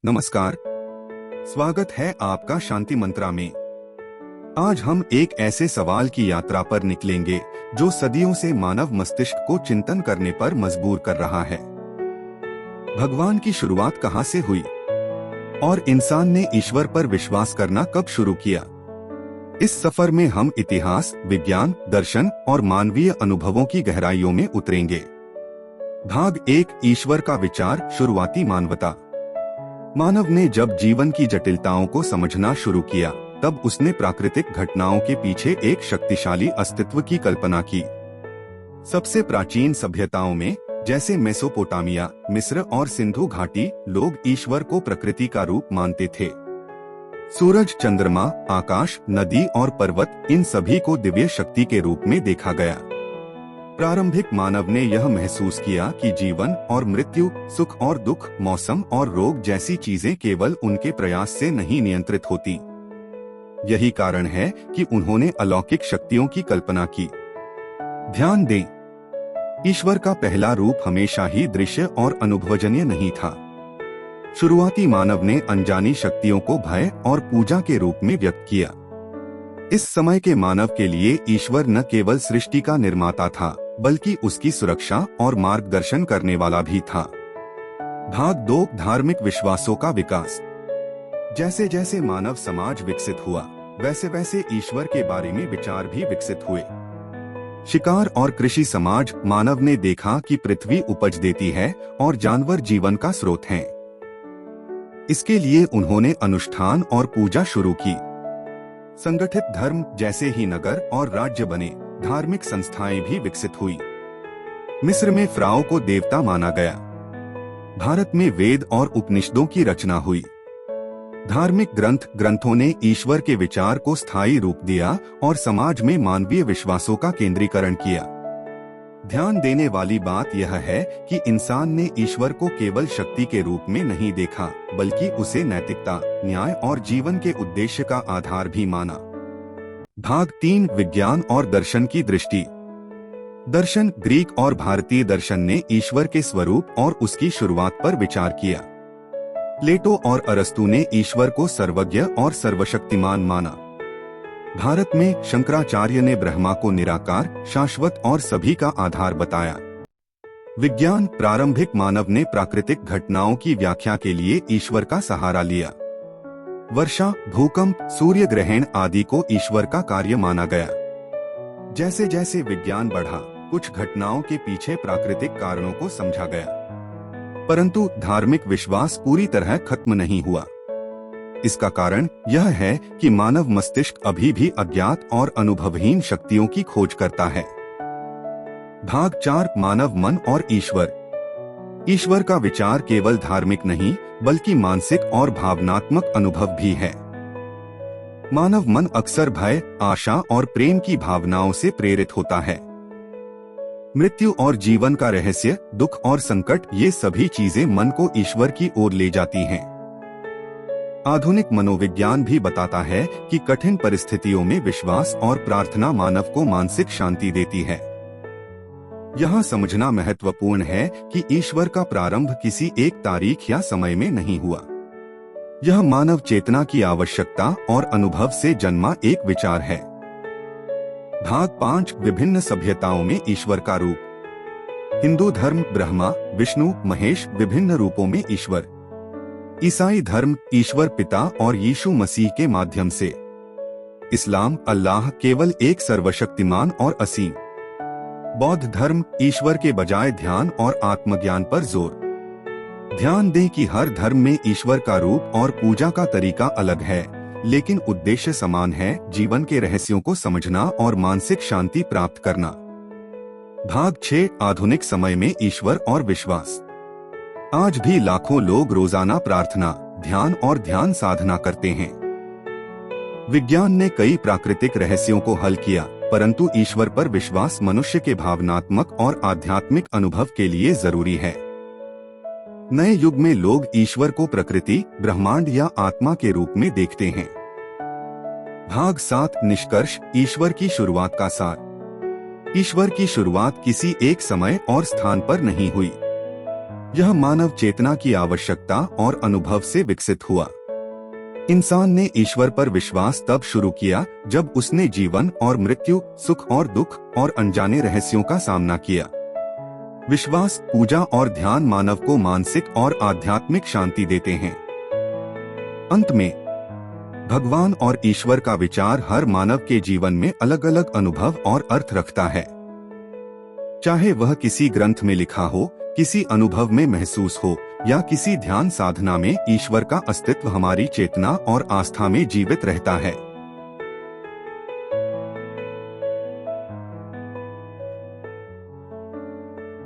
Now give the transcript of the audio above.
नमस्कार। स्वागत है आपका शांति मंत्रा में। आज हम एक ऐसे सवाल की यात्रा पर निकलेंगे जो सदियों से मानव मस्तिष्क को चिंतन करने पर मजबूर कर रहा है। भगवान की शुरुआत कहाँ से हुई और इंसान ने ईश्वर पर विश्वास करना कब शुरू किया? इस सफर में हम इतिहास, विज्ञान, दर्शन और मानवीय अनुभवों की गहराइयों में उतरेंगे। भाग 1, ईश्वर का विचार, शुरुआती मानवता। मानव ने जब जीवन की जटिलताओं को समझना शुरू किया, तब उसने प्राकृतिक घटनाओं के पीछे एक शक्तिशाली अस्तित्व की कल्पना की। सबसे प्राचीन सभ्यताओं में, जैसे मेसोपोटामिया, मिस्र और सिंधु घाटी, लोग ईश्वर को प्रकृति का रूप मानते थे। सूरज, चंद्रमा, आकाश, नदी और पर्वत, इन सभी को दिव्य शक्ति के रूप में देखा गया। प्रारंभिक मानव ने यह महसूस किया कि जीवन और मृत्यु, सुख और दुख, मौसम और रोग जैसी चीजें केवल उनके प्रयास से नहीं नियंत्रित होती। यही कारण है कि उन्होंने अलौकिक शक्तियों की कल्पना की। ध्यान दें, ईश्वर का पहला रूप हमेशा ही दृश्य और अनुभवजन्य नहीं था। शुरुआती मानव ने अनजानी शक्तियों को भय और पूजा के रूप में व्यक्त किया। इस समय के मानव के लिए ईश्वर न केवल सृष्टि का निर्माता था, बल्कि उसकी सुरक्षा और मार्गदर्शन करने वाला भी था। भाग 2, धार्मिक विश्वासों का विकास। जैसे जैसे मानव समाज विकसित हुआ, वैसे वैसे ईश्वर के बारे में विचार भी विकसित हुए। शिकार और कृषि समाज, मानव ने देखा कि पृथ्वी उपज देती है और जानवर जीवन का स्रोत हैं। इसके लिए उन्होंने अनुष्ठान और पूजा शुरू की। संगठित धर्म, जैसे ही नगर और राज्य बने, धार्मिक संस्थाएं भी विकसित हुई। मिस्र में फ़राओ को देवता माना गया। भारत में वेद और उपनिषदों की रचना हुई। धार्मिक ग्रंथों ने ईश्वर के विचार को स्थायी रूप दिया और समाज में मानवीय विश्वासों का केंद्रीकरण किया। ध्यान देने वाली बात यह है कि इंसान ने ईश्वर को केवल शक्ति के रूप में नहीं देखा, बल्कि उसे नैतिकता, न्याय और जीवन के उद्देश्य का आधार भी माना। भाग 3, विज्ञान और दर्शन की दृष्टि। दर्शन, ग्रीक और भारतीय दर्शन ने ईश्वर के स्वरूप और उसकी शुरुआत पर विचार किया। प्लेटो और अरस्तु ने ईश्वर को सर्वज्ञ और सर्वशक्तिमान माना। भारत में शंकराचार्य ने ब्रह्मा को निराकार, शाश्वत और सभी का आधार बताया। विज्ञान, प्रारंभिक मानव ने प्राकृतिक घटनाओं की व्याख्या के लिए ईश्वर का सहारा लिया। वर्षा, भूकंप, सूर्य ग्रहण आदि को ईश्वर का कार्य माना गया। जैसे जैसे विज्ञान बढ़ा, कुछ घटनाओं के पीछे प्राकृतिक कारणों को समझा गया, परंतु धार्मिक विश्वास पूरी तरह खत्म नहीं हुआ। इसका कारण यह है कि मानव मस्तिष्क अभी भी अज्ञात और अनुभवहीन शक्तियों की खोज करता है। भाग 4, मानव मन और ईश्वर। ईश्वर का विचार केवल धार्मिक नहीं, बल्कि मानसिक और भावनात्मक अनुभव भी है। मानव मन अक्सर भय, आशा और प्रेम की भावनाओं से प्रेरित होता है। मृत्यु और जीवन का रहस्य, दुख और संकट, ये सभी चीजें मन को ईश्वर की ओर ले जाती हैं। आधुनिक मनोविज्ञान भी बताता है कि कठिन परिस्थितियों में विश्वास और प्रार्थना मानव को मानसिक शांति देती है। यहाँ समझना महत्वपूर्ण है कि ईश्वर का प्रारंभ किसी एक तारीख या समय में नहीं हुआ। यह मानव चेतना की आवश्यकता और अनुभव से जन्मा एक विचार है। भाग 5, विभिन्न सभ्यताओं में ईश्वर का रूप। हिंदू धर्म, ब्रह्मा, विष्णु, महेश, विभिन्न रूपों में ईश्वर। ईसाई धर्म, ईश्वर पिता और यीशु मसीह के माध्यम से। इस्लाम, अल्लाह केवल एक सर्वशक्तिमान और असीम। बौद्ध धर्म, ईश्वर के बजाय ध्यान और आत्मज्ञान पर जोर। ध्यान दें कि हर धर्म में ईश्वर का रूप और पूजा का तरीका अलग है, लेकिन उद्देश्य समान है, जीवन के रहस्यों को समझना और मानसिक शांति प्राप्त करना। भाग 6, आधुनिक समय में ईश्वर और विश्वास। आज भी लाखों लोग रोजाना प्रार्थना, ध्यान और ध्यान साधना करते हैं। विज्ञान ने कई प्राकृतिक रहस्यों को हल किया, परंतु ईश्वर पर विश्वास मनुष्य के भावनात्मक और आध्यात्मिक अनुभव के लिए जरूरी है। नए युग में लोग ईश्वर को प्रकृति, ब्रह्मांड या आत्मा के रूप में देखते हैं। भाग 7, निष्कर्ष, ईश्वर की शुरुआत का सार। ईश्वर की शुरुआत किसी एक समय और स्थान पर नहीं हुई। यह मानव चेतना की आवश्यकता और अनुभव से विकसित हुआ। इंसान ने ईश्वर पर विश्वास तब शुरू किया जब उसने जीवन और मृत्यु, सुख और दुख और अनजाने रहस्यों का सामना किया। विश्वास, पूजा और ध्यान मानव को मानसिक और आध्यात्मिक शांति देते हैं। अंत में भगवान और ईश्वर का विचार हर मानव के जीवन में अलग अलग अनुभव और अर्थ रखता है। चाहे वह किसी ग्रंथ में लिखा हो, किसी अनुभव में महसूस हो या किसी ध्यान साधना में, ईश्वर का अस्तित्व हमारी चेतना और आस्था में जीवित रहता है।